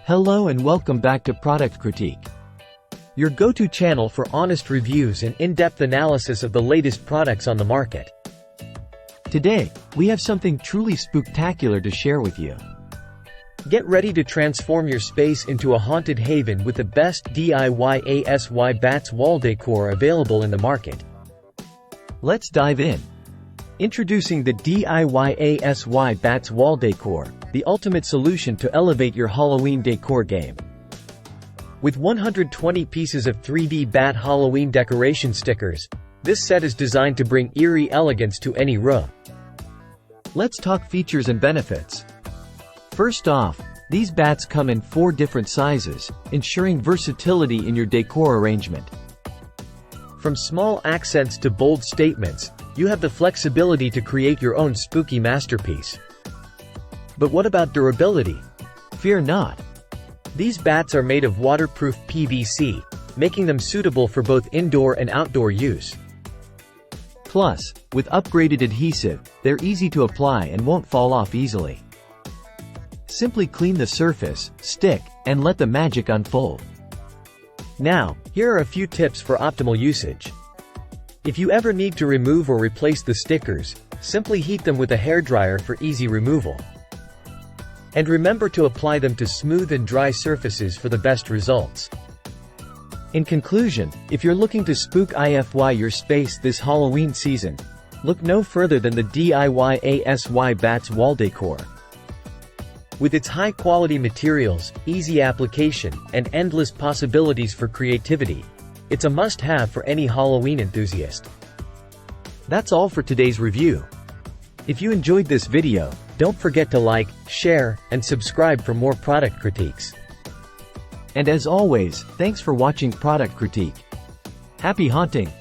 Hello and welcome back to Product Critique, your go-to channel for honest reviews and in-depth analysis of the latest products on the market. Today, we have something truly spooktacular to share with you. Get ready to transform your space into a haunted haven with the best Diyasy Bats Wall Decor available in the market. Let's dive in. Introducing the Diyasy Bats Wall Decor, the ultimate solution to elevate your Halloween decor game. With 120 pieces of 3D bat Halloween decoration stickers, this set is designed to bring eerie elegance to any room. Let's talk features and benefits. First off, these bats come in 4 different sizes, ensuring versatility in your decor arrangement. From small accents to bold statements, you have the flexibility to create your own spooky masterpiece. But what about durability? Fear not. These bats are made of waterproof PVC, making them suitable for both indoor and outdoor use. Plus, with upgraded adhesive, they're easy to apply and won't fall off easily. Simply clean the surface, stick, and let the magic unfold. Now, here are a few tips for optimal usage. If you ever need to remove or replace the stickers, simply heat them with a hairdryer for easy removal. And remember to apply them to smooth and dry surfaces for the best results. In conclusion, if you're looking to spook your space this Halloween season, look no further than the Diyasy Bats Wall Decor. With its high-quality materials, easy application, and endless possibilities for creativity, it's a must-have for any Halloween enthusiast. That's all for today's review. If you enjoyed this video, don't forget to like, share, and subscribe for more product critiques. And as always, thanks for watching Product Critique. Happy haunting!